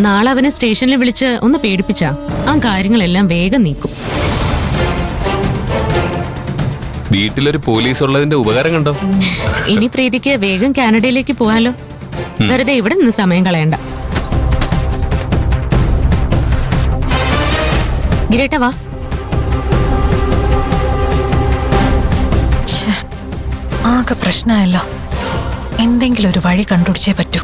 നാളെ അവനെ സ്റ്റേഷനിൽ വിളിച്ച് ഒന്ന് പേടിപ്പിച്ചാ ആ കാര്യങ്ങളെല്ലാം വേഗം നീക്കും. വീട്ടിലൊരു പോലീസ് ഉള്ളതിന്റെ ഉപകാരം കണ്ടോ? ഇനി പ്രീതിക്ക് വേഗം കാനഡയിലേക്ക് പോകാലോ. വെറുതെ ഇവിടെ നിന്ന് സമയം കളയണ്ട. ഗിരേട്ട വാ. ആകെ പ്രശ്നമല്ലോ. എന്തെങ്കിലും ഒരു വഴി കണ്ടുപിടിച്ചേ പറ്റൂ.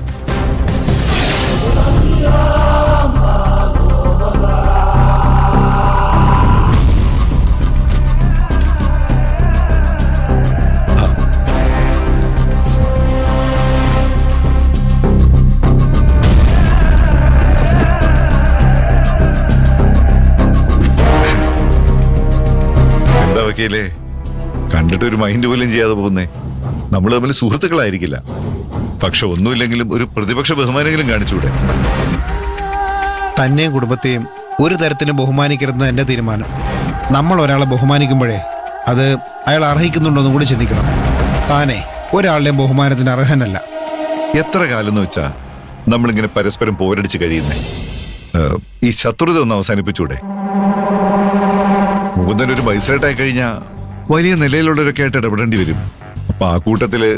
എന്താ വക്കീലേ, കണ്ടിട്ടൊരു മൈൻഡ് പോലും ചെയ്യാതെ പോകുന്നേ? നമ്മൾ തമ്മിൽ സുഹൃത്തുക്കളായിരിക്കില്ല, പക്ഷെ ഒന്നുമില്ലെങ്കിലും ഒരു പ്രതിപക്ഷ ബഹുമാനെങ്കിലും കാണിച്ചൂടെ? തന്നെയും കുടുംബത്തെയും ഒരു തരത്തിലും ബഹുമാനിക്കരുതെന്ന് എൻ്റെ തീരുമാനം. നമ്മൾ ഒരാളെ ബഹുമാനിക്കുമ്പോഴേ അത് അയാൾ അർഹിക്കുന്നുണ്ടോന്നും കൂടി ചിന്തിക്കണം. താനേ ഒരാളുടെയും ബഹുമാനത്തിന് അർഹനല്ല. എത്ര കാലം എന്ന് വെച്ചാ നമ്മളിങ്ങനെ പരസ്പരം പോരടിച്ച് കഴിയുന്നേ? ഈ ശത്രുത ഒന്ന് അവസാനിപ്പിച്ചൂടെ? മുകുന്ദനൊരു മജിസ്ട്രേറ്റായി കഴിഞ്ഞാൽ വലിയ നിലയിലുള്ളവരൊക്കെ ആയിട്ട് ഇടപെടേണ്ടി വരും. അപ്പൊ ആ കൂട്ടത്തില്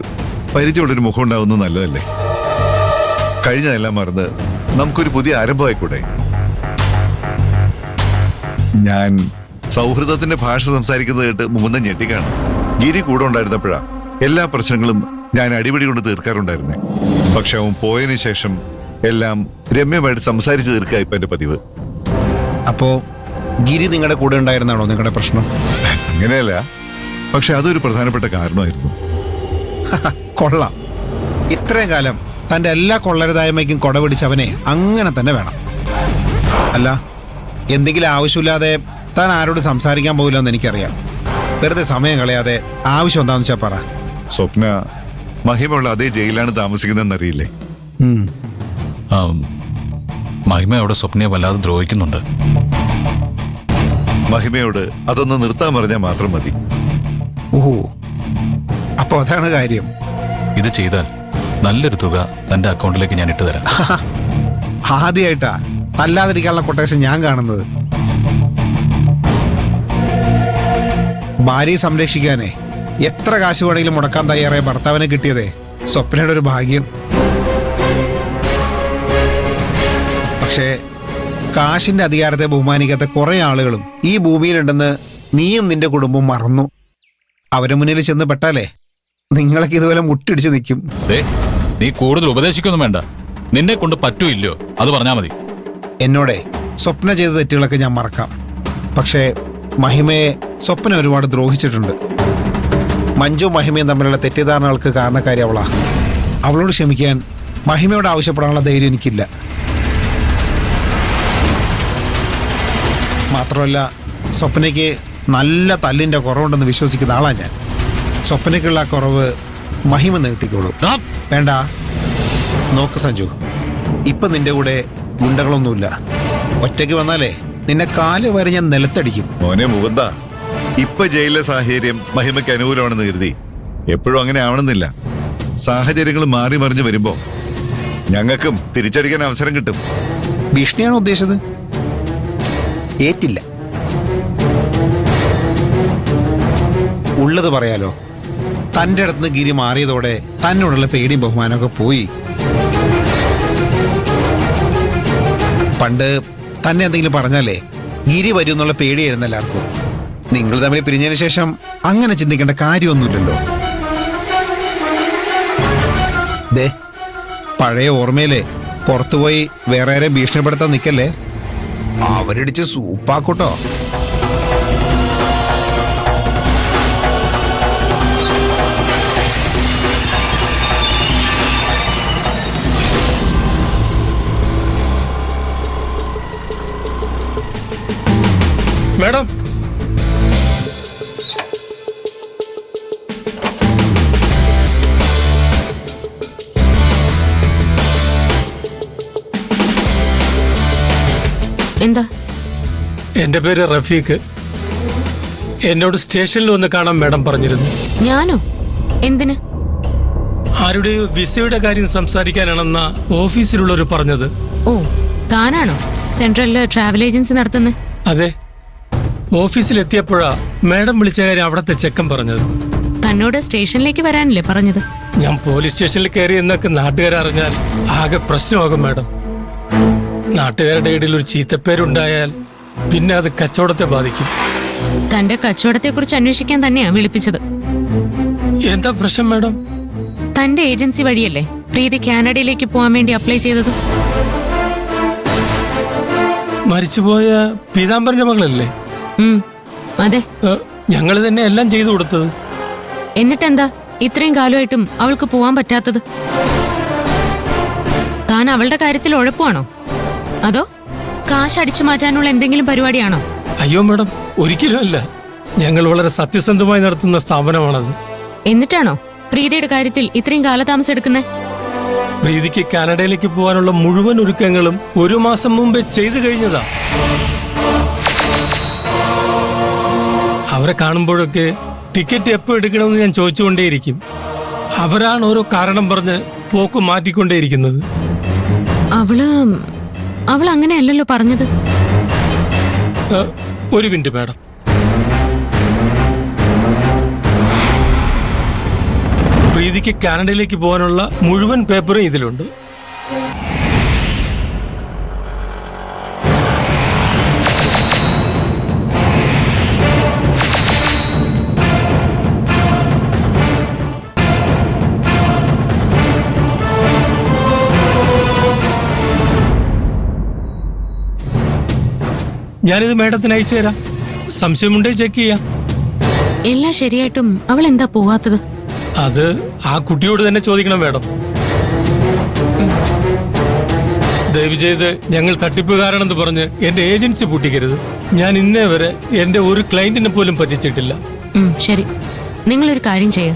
പരിചയമുള്ളൊരു മുഖം ഉണ്ടാവുന്നത് നല്ലതല്ലേ? കഴിഞ്ഞതെല്ലാം മറന്ന് നമുക്കൊരു പുതിയ ആരംഭമായിക്കൂടെ? ഞാൻ സൗഹൃദത്തിന്റെ ഭാഷ സംസാരിക്കുന്നത് കേട്ട് മുകുന്ദൻ ഞെട്ടിക്കാണ്. ഗിരി കൂടെ ഉണ്ടായിരുന്നപ്പോഴാ എല്ലാ പ്രശ്നങ്ങളും ഞാൻ അടിപിടി കൊണ്ട് തീർക്കാറുണ്ടായിരുന്നേ. പക്ഷെ അവൻ പോയതിനു ശേഷം എല്ലാം രമ്യമായിട്ട് സംസാരിച്ച് തീർക്കുക ഇപ്പൊ എന്റെ പതിവ്. അപ്പോ ഗിരി നിങ്ങളുടെ കൂടെ ഉണ്ടായിരുന്നാണോ നിങ്ങളുടെ പ്രശ്നം? അങ്ങനെയല്ല, പക്ഷെ അതൊരു പ്രധാനപ്പെട്ട കാരണമായിരുന്നു. കൊള്ളാം. ഇത്രയും കാലം തൻ്റെ എല്ലാ കൊള്ളരുതായ്മയ്ക്കും കൊട പിടിച്ചവനെ അങ്ങനെ തന്നെ വേണം. അല്ല, എന്തെങ്കിലും ആവശ്യമില്ലാതെ താൻ ആരോട് സംസാരിക്കാൻ പോകില്ലെന്ന് എനിക്കറിയാം. വെറുതെ സമയം കളയാതെ ആവശ്യം എന്താണെന്ന് വെച്ചാൽ പറ. സ്വപ്ന മഹിമയുള്ള അതേ ജയിലാണ് താമസിക്കുന്നതെന്നറിയില്ലേ? മഹിമ അവിടെ സ്വപ്നയെ വല്ലാതെ ദ്രോഹിക്കുന്നുണ്ട്. മഹിമയോട് അതൊന്ന് നിർത്താൻ പറഞ്ഞാൽ മാത്രം മതി. ഓഹോ, അപ്പൊ അതാണ് കാര്യം. ഇത് ചെയ്താൽ നല്ലൊരു തുക തന്റെ അക്കൗണ്ടിലേക്ക് ഞാൻ ഇട്ടുതരാം. ആദ്യമായിട്ടാ അല്ലാതിരിക്കാനുള്ള കൊട്ടേഷൻ ഞാൻ കാണുന്നത്. ഭാര്യയെ സംരക്ഷിക്കാനേ എത്ര കാശ് വേണമെങ്കിലും മുടക്കാൻ തയ്യാറായ ഭർത്താവിനെ കിട്ടിയതേ സ്വപ്നയുടെ ഒരു ഭാഗ്യം. പക്ഷേ കാശിന്റെ അധികാരത്തെ ബഹുമാനിക്കാത്ത കുറെ ആളുകളും ഈ ഭൂമിയിലുണ്ടെന്ന് നീയും നിന്റെ കുടുംബവും മറന്നു. അവരെ മുന്നിൽ ചെന്ന് പെട്ടാലേ നിങ്ങളൊക്കെ ഇതുപോലെ മുട്ടിടിച്ച് നിൽക്കും. നീ കൂടുതൽ ഉപദേശിക്കൊന്നും വേണ്ട. നിന്നെ കൊണ്ട് പറ്റൂല്ലോ അത് പറഞ്ഞാ മതി. എന്നോടെ സ്വപ്ന ചെയ്ത തെറ്റുകളൊക്കെ ഞാൻ മറക്കാം. പക്ഷേ മഹിമയെ സ്വപ്ന ഒരുപാട് ദ്രോഹിച്ചിട്ടുണ്ട്. മഞ്ജു മഹിമയും തമ്മിലുള്ള തെറ്റിദ്ധാരണകൾക്ക് കാരണക്കാരി അവളാ. അവളോട് ക്ഷമിക്കാൻ മഹിമയോട് ആവശ്യപ്പെടാനുള്ള ധൈര്യം എനിക്കില്ല. മാത്രമല്ല, സ്വപ്നയ്ക്ക് നല്ല തല്ലിൻ്റെ കുറവുണ്ടെന്ന് വിശ്വസിക്കുന്ന ആളാണ് ഞാൻ. സ്വപ്നയ്ക്കുള്ള കുറവ് മഹിമ നിർത്തിക്കോളൂ. വേണ്ട, നോക്ക് സഞ്ജു, ഇപ്പം നിന്റെ കൂടെ ഗുണ്ടകളൊന്നുമില്ല. ഒറ്റയ്ക്ക് വന്നാലേ നിന്നെ കാല് വരെ ഞാൻ നിലത്തടിക്കും. മോനെ മുകുന്ദ, ഇപ്പൊ ജയിലിലെ സാഹചര്യം മഹിമയ്ക്ക് അനുകൂലമാണെന്ന് കരുതി എപ്പോഴും അങ്ങനെ ആവണമെന്നില്ല. സാഹചര്യങ്ങൾ മാറി മറിഞ്ഞു വരുമ്പോ ഞങ്ങൾക്കും തിരിച്ചടിക്കാൻ അവസരം കിട്ടും. ഭീഷണിയാണോ ഉദ്ദേശിച്ചത്? ഏറ്റില്ല. ഉള്ളത് പറയാലോ, തൻ്റെ അടുത്ത് ഗിരി മാറിയതോടെ തന്നോടുള്ള പേടിയും ബഹുമാനമൊക്കെ പോയി. പണ്ട് തന്നെ എന്തെങ്കിലും പറഞ്ഞാലേ ഗിരി വരും എന്നുള്ള പേടിയായിരുന്നു എല്ലാവർക്കും. നിങ്ങൾ തമ്മിൽ പിരിഞ്ഞതിന് ശേഷം അങ്ങനെ ചിന്തിക്കേണ്ട കാര്യമൊന്നുമില്ലല്ലോ. ദേ, പഴയ ഓർമ്മയിലെ പുറത്തുപോയി വേറെ ആരെയും ഭീഷണിപ്പെടുത്താൻ നിൽക്കല്ലേ. അവരടിച്ച് സൂപ്പാക്കൂട്ടോ. മാഡം, എന്താ? എന്റെ പേര് റഫീഖ്. എന്നോട് സ്റ്റേഷനിൽ വന്ന് കാണാൻ മാഡം പറഞ്ഞിരുന്നു. ഞാനോ? എന്തിന്? ആരുടെ വിസയുടെ കാര്യം സംസാരിക്കാനാണെന്ന ഓഫീസിലുള്ളവർ പറഞ്ഞത്. ഓ, താനാണോ സെൻട്രലില് ട്രാവൽ ഏജൻസി നടത്തുന്നത്? അതെ, ഓഫീസിലെത്തിയപ്പോഴാ മാഡം വിളിച്ച കാര്യം അവിടത്തെ ചെക്കൻ പറഞ്ഞത്. തന്നോട് സ്റ്റേഷനിലേക്ക് വരാനല്ലേ പറഞ്ഞത്? ഞാൻ പോലീസ് സ്റ്റേഷനിൽ കയറി എന്നൊക്കെ നാട്ടുകാരറിഞ്ഞാൽ ആകെ പ്രശ്നമാകും മാഡം. നാട്ടുകാരുടെ ഇടയിൽ ഒരു ചീത്തപ്പേരുണ്ടായാൽ പിന്നെ അത് കച്ചവടത്തെ ബാധിക്കും. തന്റെ കച്ചവടത്തെക്കുറിച്ച് അന്വേഷിക്കാൻ തന്നെയാ വിളിപ്പിച്ചത്. എന്താ പ്രശ്നം മാഡം? തന്റെ ഏജൻസി വഴിയല്ലേ പ്രീതി കാനഡയിലേക്ക് പോകാൻ വേണ്ടി അപ്ലൈ ചെയ്തത്? മരിച്ചുപോയ പീതാംബരന്റെ മകളല്ലേ? അതെ. ഞങ്ങൾ തന്നെ എല്ലാം ചെയ്തു കൊടുത്തത്. എന്നിട്ടെന്താ ഇത്രയും കാലമായിട്ടും അവൾക്ക് പോവാൻ പറ്റാത്തത്? താൻ അവളുടെ കാര്യത്തിൽ ഉഴപ്പാണോ അതോ കാശ് അടിച്ചു മാറ്റാനുള്ള എന്തെങ്കിലും പരിപാടിയാണോ? അയ്യോ മാഡം, ഒരിക്കലും അല്ല. ഞങ്ങൾ വളരെ സത്യസന്ധമായി നടത്തുന്ന സ്ഥാപനമാണത്. എന്നിട്ടാണോ പ്രീതിയുടെ കാര്യത്തിൽ ഇത്രയും കാലതാമസം എടുക്കുന്നത്? പ്രീതിക്ക് കാനഡയിലേക്ക് പോകാനുള്ള മുഴുവൻ ഒരുക്കങ്ങളും 1 മാസം മുമ്പേ ചെയ്തു കഴിഞ്ഞതാ. അവരെ കാണുമ്പോഴൊക്കെ ടിക്കറ്റ് എപ്പോൾ എടുക്കണമെന്ന് ഞാൻ ചോദിച്ചുകൊണ്ടേയിരിക്കും. അവരാണ് ഓരോ കാരണം പറഞ്ഞ് പോക്ക് മാറ്റിക്കൊണ്ടേയിരിക്കുന്നത്. അവൾ അങ്ങനെയല്ലല്ലോ പറഞ്ഞത്. ഒരു മിനിറ്റ് മാഡം. പ്രീതിക്ക് കാനഡയിലേക്ക് പോകാനുള്ള മുഴുവൻ പേപ്പറും ഇതിലുണ്ട്. ഞാനിത് മാഡത്തിന് അയച്ചു തരാം. സംശയമുണ്ടേ ചെക്ക് ചെയ്യാം. എല്ലാം ശരിയായിട്ടും അവൾ എന്താ പോവാത്തത്? അത് ആ കുട്ടിയോട് തന്നെ ചോദിക്കണം മാഡം. ദയവ് ചെയ്ത് ഞങ്ങൾ തട്ടിപ്പുകാരാണെന്ന് പറഞ്ഞ് എന്റെ ഏജൻസി പൂട്ടിക്കരുത്. ഞാൻ ഇന്നേ വരെ എന്റെ ഒരു ക്ലയന്റിനെ പോലും പറ്റിച്ചിട്ടില്ല. ശരി, നിങ്ങളൊരു കാര്യം ചെയ്യ.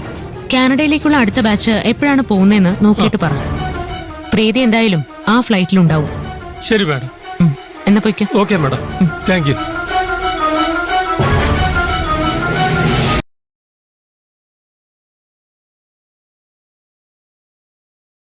കാനഡയിലേക്കുള്ള അടുത്ത ബാച്ച് എപ്പോഴാണ് പോകുന്നതെന്ന് നോക്കിയിട്ട് പറ. പ്രീതി എന്തായാലും ആ ഫ്ലൈറ്റിലുണ്ടാവും. ശരി മാഡം. എന്നാ പോയിക്കോ. Okay madam, thank you.